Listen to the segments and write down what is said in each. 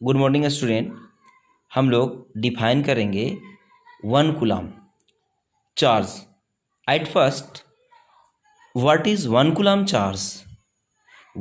Good morning student. हम लोग define करेंगे 1 coulomb charge. At first, what is 1 coulomb charge?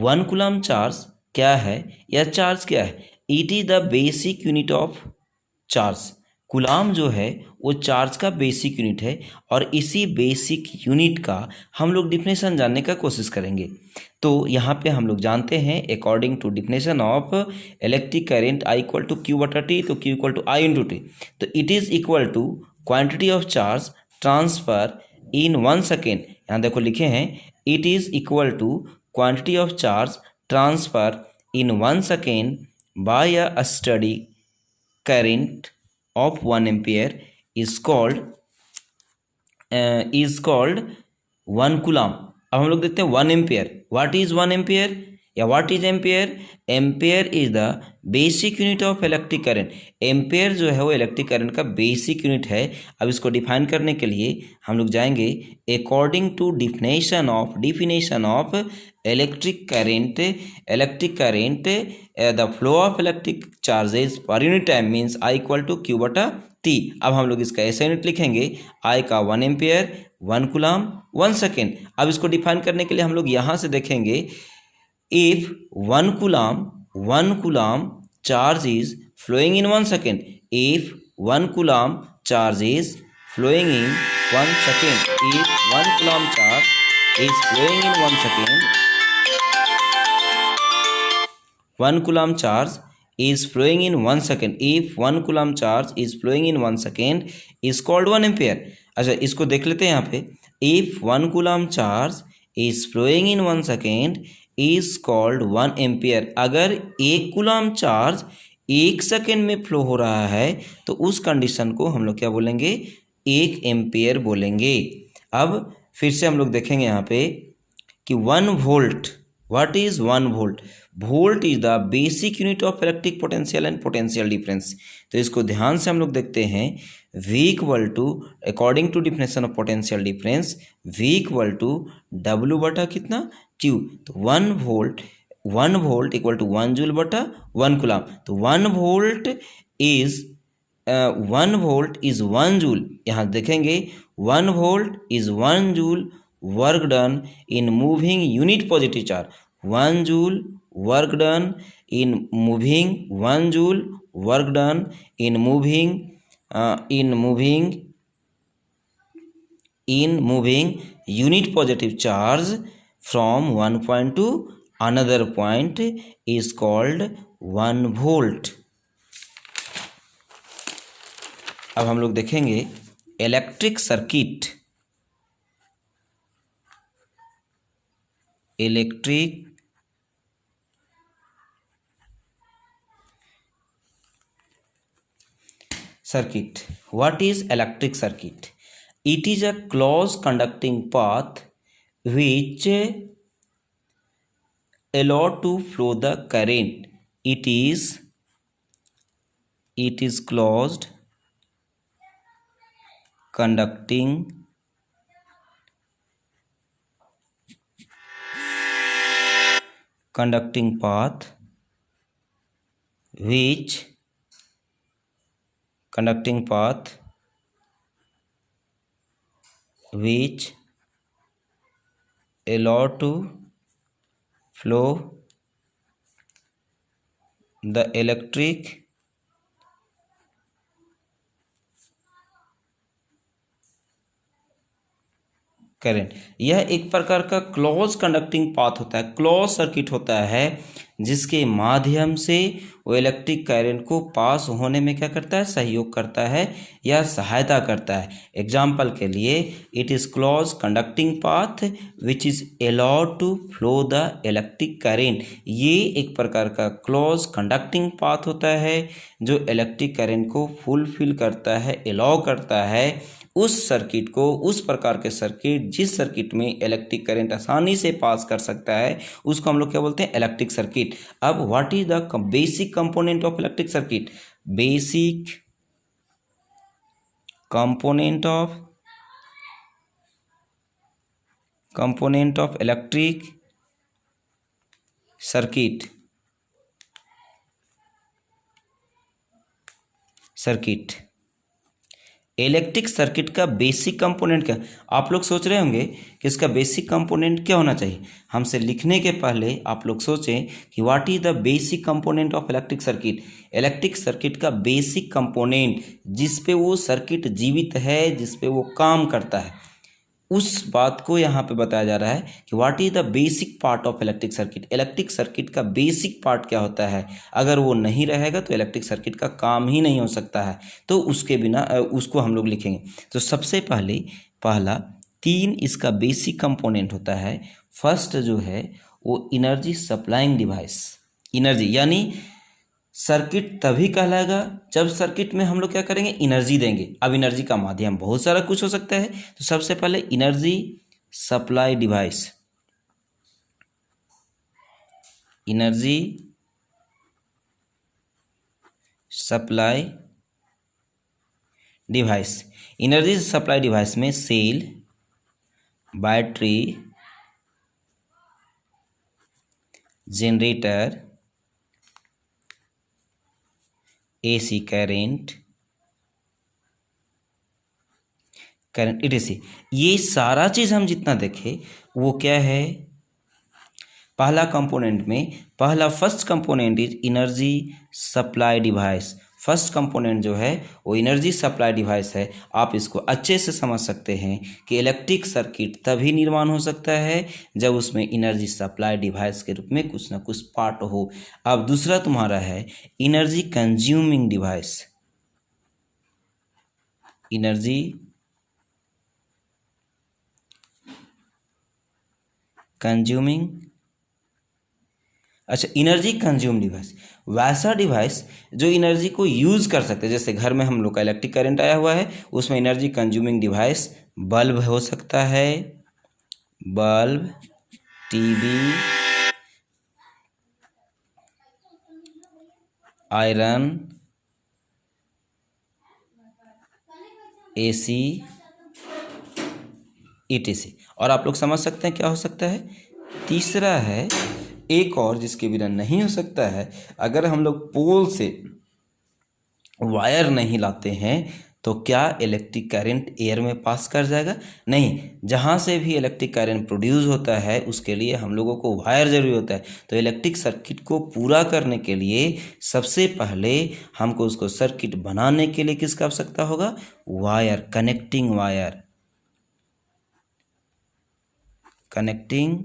1 coulomb charge क्या है या चार्ज क्या है? It is the basic unit of charge. Coulomb जो है वो चार्ज का बेसिक यूनिट है और इसी बेसिक यूनिट का हम लोग डिफिनेशन जानने का कोशिश करेंगे। तो यहाँ पे हम लोग जानते हैं according to definition of electric current I equal to Q बटा टी, तो Q equal to I into T. तो it is equal to quantity of charge transfer in 1 second. यहाँ देखो लिखे हैं it is equal to quantity of charge transfer in 1 second by a steady current of 1 ampere is called 1 coulomb। अब हम लोग देखते हैं 1 एम्पियर। व्हाट इज 1 एम्पियर या what is ampere? Ampere is the basic unit of electric current. Ampere जो है वो electric current का बेसिक यूनिट है। अब इसको डिफाइन करने के लिए हम लोग जाएंगे according to definition of electric current. The flow of electric charges per unit time means I equal to Q बटा टी। अब हम लोग इसका ऐसा यूनिट लिखेंगे, आई का 1 एम्पियर 1 कूलम 1 सेकेंड। अब इसको डिफाइन करने के लिए हम लोग यहाँ से देखेंगे if 1 coulomb charge is flowing in 1 second, if 1 coulomb charge is flowing in 1 second, if 1 coulomb charge is flowing in 1 second, 1 coulomb charge is flowing in 1 second, if 1 coulomb charge is flowing in 1 second is called 1 ampere। अच्छा, इसको देख लेते हैं यहाँ पे, if 1 coulomb charge is flowing in 1 second is called 1 ampere। अगर 1 coulomb charge 1 second में flow हो रहा है तो उस कंडीशन को हम लोग क्या बोलेंगे? 1 एम्पियर बोलेंगे। अब फिर से हम लोग देखेंगे यहाँ पे कि 1 volt, what is 1 volt? Volt is the basic unit of electric potential and potential difference. तो इसको ध्यान से हम लोग देखते हैं, V equal to according to definition of potential difference V equal to W बटा कितना? Q। तो 1 वोल्ट इक्वल टू 1 जूल बटा 1 कूलम। तो 1 वोल्ट इज 1 जूल। यहाँ देखेंगे 1 volt is 1 joule work done in moving unit positive charge. 1 joule work done in moving, 1 joule work done in moving unit positive charge from one point to another point is called 1 volt। अब हम लोग देखेंगे electric circuit। What is electric circuit? It is a closed conducting path which allow to flow the current। It is closed conducting path which allow to flow the electric current. यह एक प्रकार का close conducting path होता है, close circuit होता है, जिसके माध्यम से वो इलेक्ट्रिक करंट को पास होने में क्या करता है? सहयोग करता है या सहायता करता है। एग्जाम्पल के लिए, it is close conducting path which is allowed to flow the electric current. ये एक प्रकार का क्लोज कंडक्टिंग पाथ होता है जो इलेक्ट्रिक करंट को फुलफिल करता है, अलाउ करता है उस सर्किट को, उस प्रकार के सर्किट जिस सर्किट में इलेक्ट्रिक करंट आसानी से पास कर सकता है, उसको हम लोग क्या बोलते हैं? Electric circuit. अब what is the basic component of electric circuit? Basic component of electric circuit circuit. Electric circuit का बेसिक कंपोनेंट क्या? आप लोग सोच रहे होंगे कि इसका बेसिक कंपोनेंट क्या होना चाहिए। हमसे लिखने के पहले आप लोग सोचें कि what is the basic component of electric circuit. Electric circuit का बेसिक कंपोनेंट जिस पे वो सर्किट जीवित है, जिस पे वो काम करता है, उस बात को यहाँ पे बताया जा रहा है कि what is the basic part of electric circuit. Electric circuit का बेसिक पार्ट क्या होता है, अगर वो नहीं रहेगा तो इलेक्ट्रिक सर्किट का काम ही नहीं हो सकता है। तो उसके बिना उसको हम लोग लिखेंगे। तो सबसे पहले पहला 3 इसका बेसिक कंपोनेंट होता है। फर्स्ट जो है वो एनर्जी सप्लाइंग डिवाइस। एनर्जी यानी सर्किट तभी कहलाएगा जब सर्किट में हम लोग क्या करेंगे, एनर्जी देंगे। अब एनर्जी का माध्यम बहुत सारा कुछ हो सकता है। तो सबसे पहले energy supply device. Energy supply device. Energy supply device में cell, battery, generator, AC current etc, ये सारा चीज़ हम जितना देखें वो क्या है, पहला कंपोनेंट में पहला first component is energy supply device. First component जो है वो एनर्जी सप्लाई डिवाइस है। आप इसको अच्छे से समझ सकते हैं कि इलेक्ट्रिक सर्किट तभी निर्माण हो सकता है जब उसमें एनर्जी सप्लाई डिवाइस के रूप में कुछ ना कुछ पार्ट हो। अब दूसरा तुम्हारा है energy consuming device. Energy consuming, अच्छा एनर्जी कंज्यूम डिवाइस वैसा डिवाइस जो एनर्जी को यूज़ कर सकते हैं। जैसे घर में हम लोग का इलेक्ट्रिक करंट आया हुआ है, उसमें एनर्जी कंज्यूमिंग डिवाइस बल्ब हो सकता है, bulb, TV, iron, AC, etc. और आप लोग समझ सकते हैं क्या हो सकता है। तीसरा है एक और जिसके बिना नहीं हो सकता है, अगर हम लोग पोल से वायर नहीं लाते हैं तो क्या इलेक्ट्रिक करंट एयर में पास कर जाएगा? नहीं, जहाँ से भी इलेक्ट्रिक करंट प्रोड्यूस होता है उसके लिए हम लोगों को वायर जरूरी होता है। तो इलेक्ट्रिक सर्किट को पूरा करने के लिए सबसे पहले हमको उसको सर्किट बनाने के लिए किसका आवश्यकता होगा? Wire, connecting wire, connecting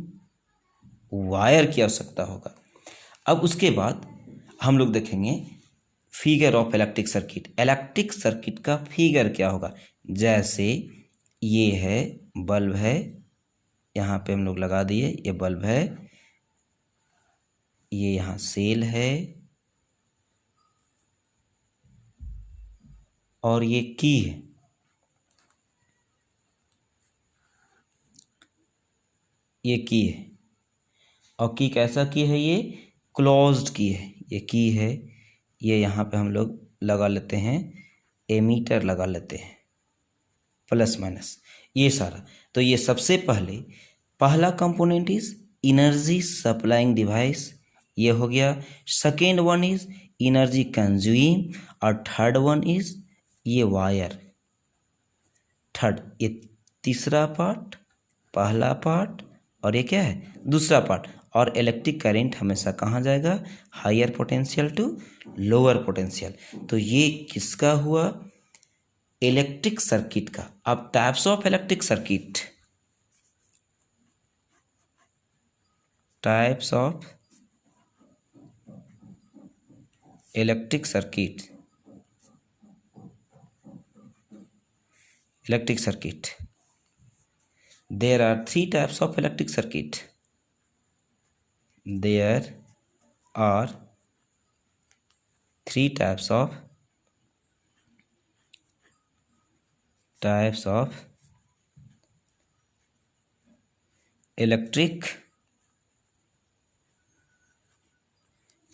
wire की आवश्यकता होगा। अब उसके बाद हम लोग देखेंगे figure of electric circuit. Electric circuit का फिगर क्या होगा? जैसे ये है बल्ब है, यहाँ पे हम लोग लगा दिए, ये बल्ब है, ये यहाँ सेल है और ये की है। ये की है और की कैसा की है? ये क्लोज्ड की है। ये की है, ये यहाँ पे हम लोग लगा लेते हैं, एमीटर लगा लेते हैं, प्लस माइनस ये सारा। तो ये सबसे पहले पहला component is energy supplying device, ये हो गया। Second one is energy consume और थर्ड वन इज ये वायर। थर्ड, ये तीसरा पार्ट, पहला पार्ट और ये क्या है? दूसरा पार्ट। और इलेक्ट्रिक करंट हमेशा कहाँ जाएगा? Higher potential to lower potential. तो ये किसका हुआ? इलेक्ट्रिक सर्किट का। अब types of electric circuit, types of electric circuit, electric circuit, there are 3 types of electric circuit. There are 3 types of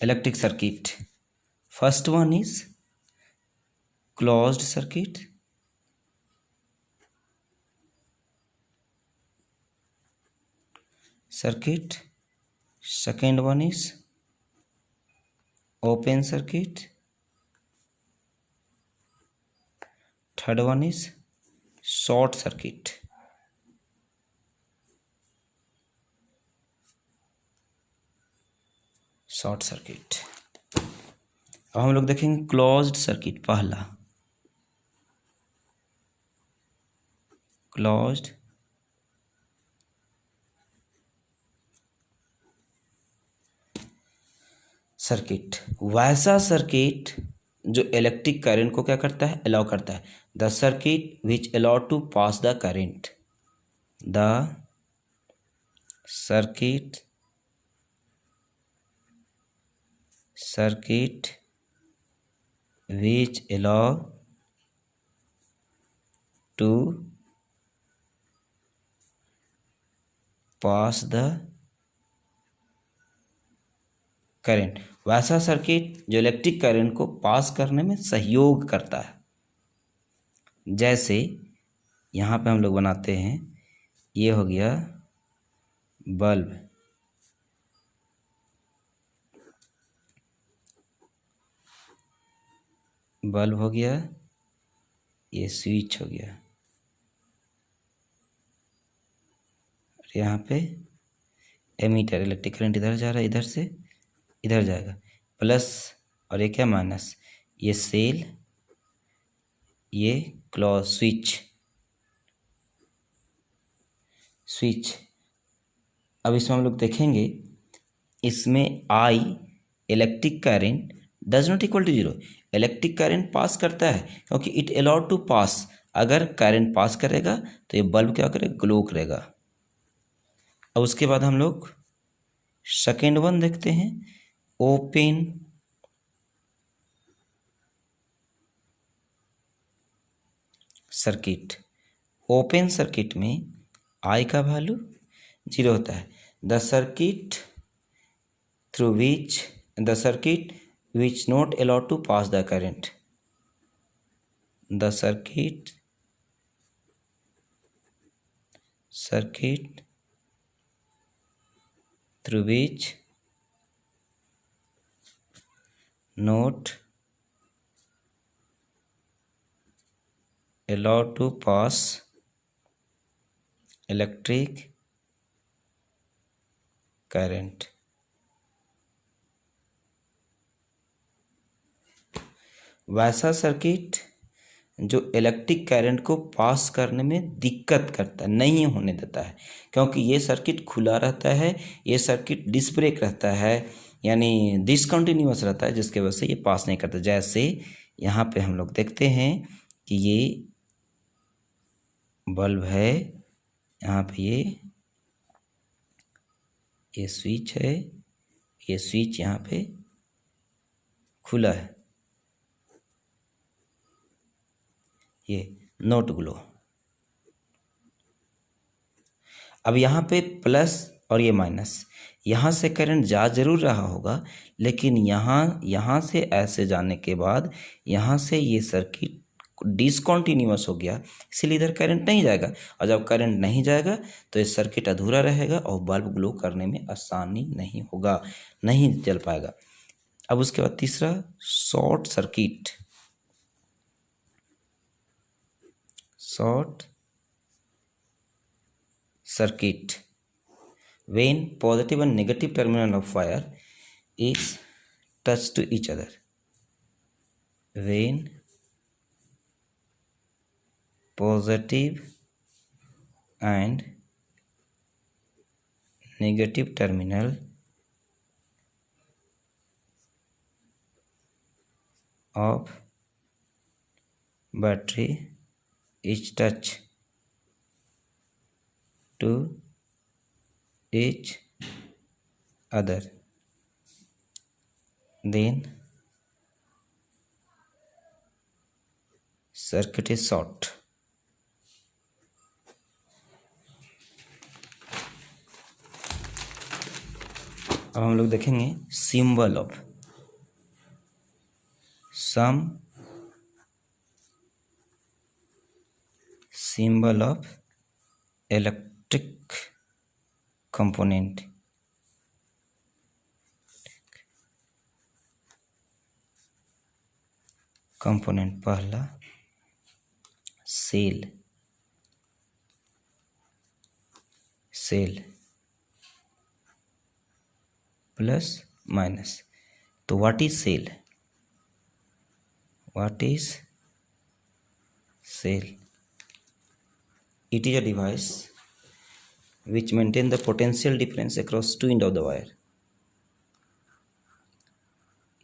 electric circuit. First one is closed circuit, second one is open circuit, third one is short circuit. Short circuit. अब हम लोग देखेंगे closed circuit. पहला closed circuit, वैसा circuit जो electric current को क्या करता है, अलाउ करता है। The circuit which allow to pass the current, the circuit which allow to pass the current, वैसा सर्किट जो इलेक्ट्रिक करंट को पास करने में सहयोग करता है। जैसे यहाँ पे हम लोग बनाते हैं, ये हो गया बल्ब, बल्ब हो गया, ये स्विच हो गया, और यहाँ पे एमीटर, इलेक्ट्रिक करंट इधर जा रहा है, इधर से इधर जाएगा, प्लस और ये क्या माइनस, ये सेल, ये क्लोज स्विच। अब इसमें हम लोग देखेंगे, इसमें I electric current does not equal to zero. Electric current pass करता है क्योंकि इट अलाउड टू पास। अगर करंट पास करेगा तो ये बल्ब क्या करेगा, ग्लो करेगा। अब उसके बाद हम लोग सेकेंड वन देखते हैं, ओपन सर्किट। ओपन सर्किट में आई का वैल्यू जीरो होता है। The circuit which not allowed to pass the current, the circuit through which not allowed to pass electric current। वैसा सर्किट जो इलेक्ट्रिक करंट को पास करने में दिक्कत करता है, नहीं होने देता है, क्योंकि ये सर्किट खुला रहता है, ये सर्किट डिस्ब्रेक रहता है, यानी डिसकंटिन्यूअस रहता है, जिसके वजह से ये पास नहीं करता। जैसे यहाँ पे हम लोग देखते हैं कि ये बल्ब है, यहाँ पे ये स्विच है, ये स्विच यहाँ पे खुला है, ये नॉट ग्लो। अब यहाँ पे प्लस और ये माइनस, यहाँ से करंट जा जरूर रहा होगा, लेकिन यहाँ से ऐसे जाने के बाद यहाँ से ये सर्किट डिसकंटिन्यूअस हो गया, इसलिए इधर करंट नहीं जाएगा। और जब करंट नहीं जाएगा तो ये सर्किट अधूरा रहेगा और बल्ब ग्लो करने में आसानी नहीं होगा, नहीं जल पाएगा। अब उसके बाद तीसरा short circuit. Short circuit, when positive and negative terminal of wire is touched to each other, when positive and negative terminal of battery is touched to each other, then circuit is short। अब हम लोग देखेंगे symbol of symbol of electric component। पहला cell, cell plus minus. तो what is cell? What is cell? It is a device which maintain the potential difference across two ends of the wire.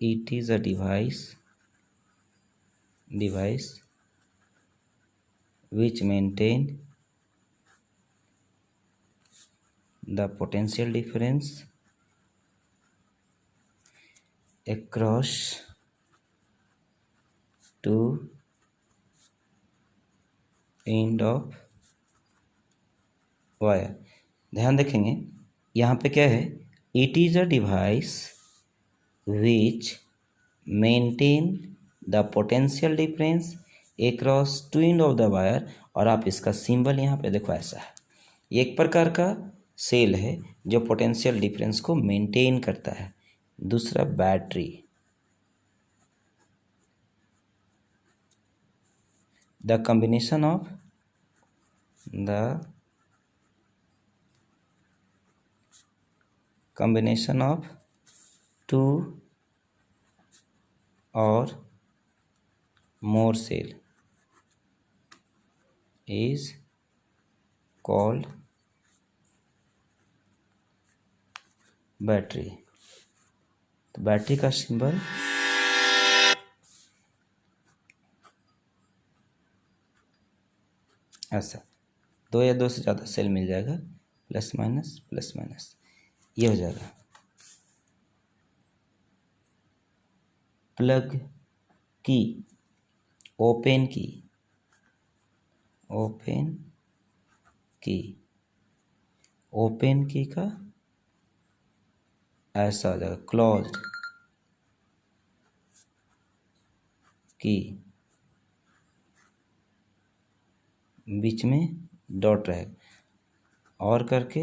It is a device which maintain the potential difference across two end of wire. ध्यान देखेंगे यहाँ पे क्या है, it is a device which maintain the potential difference across two end of the wire. और आप इसका symbol यहाँ पे देखो ऐसा है. ये एक प्रकार का सेल है जो पोटेंशियल डिफरेंस को मेंटेन करता है. दूसरा battery. The combination of two or more cell is called battery. तो बैटरी का सिंबल ऐसा, दो या दो से ज़्यादा सेल मिल जाएगा, प्लस माइनस, ये हो जाएगा. प्लग की, ओपन की, ओपन की का ऐसा हो जाएगा, क्लोज्ड की, बीच में डॉट रहेगा, और करके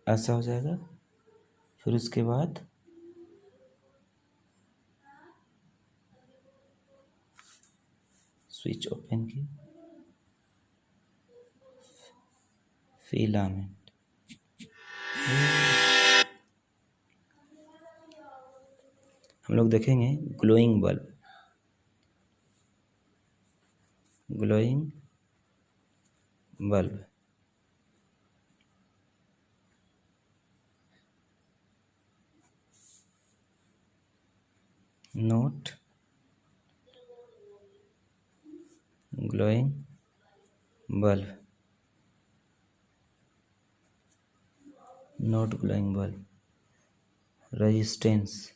ऐसा हो जाएगा. फिर उसके बाद स्विच ओपन की, फिलामेंट, हम लोग देखेंगे glowing bulb. Not glowing bulb, resistance,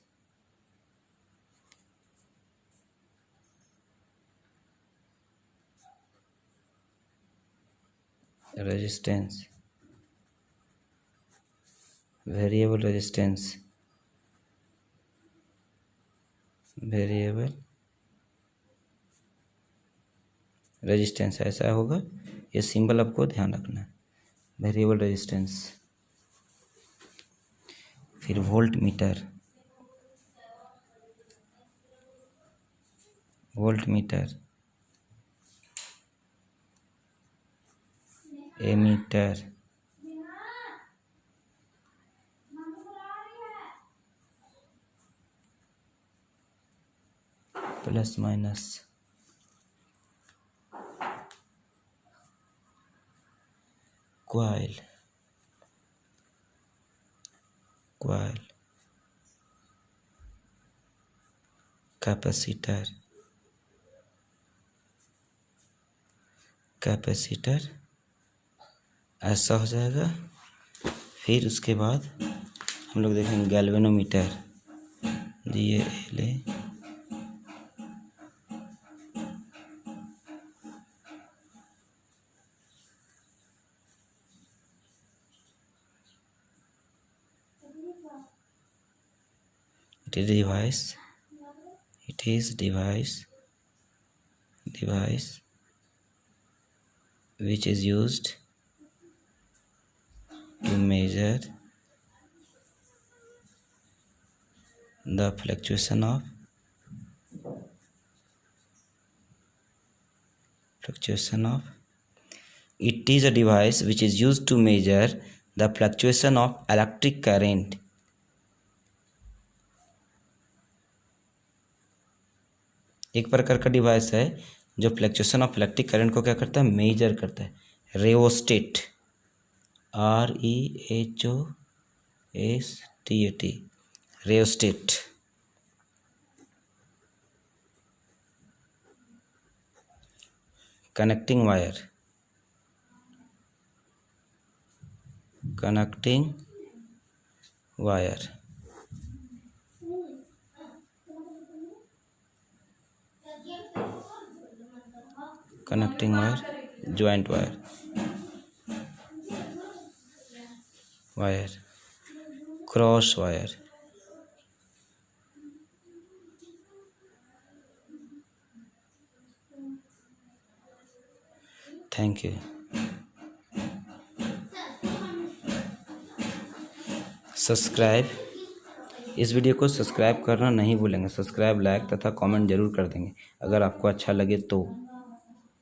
variable resistance ऐसा होगा. ये सिंबल आपको ध्यान रखना है, वेरिएबल रेजिस्टेंस. फिर voltmeter, ammeter, plus minus, coil, capacitor ऐसा हो जाएगा. फिर उसके बाद हम लोग देखेंगे galvanometer, GALA, it is a device It is device which is used to measure the fluctuation of it is a device which is used to measure the fluctuation of electric current. एक प्रकार का device है जो fluctuation of electric current को क्या करता है, measure करता है. Rheostat, REHOSTAT, rheostat. Connecting wire, connecting wire, joint wire, cross wire. Thank you. Subscribe, इस वीडियो को सब्सक्राइब करना नहीं भूलेंगे. सब्सक्राइब, लाइक तथा कमेंट जरूर कर देंगे अगर आपको अच्छा लगे तो.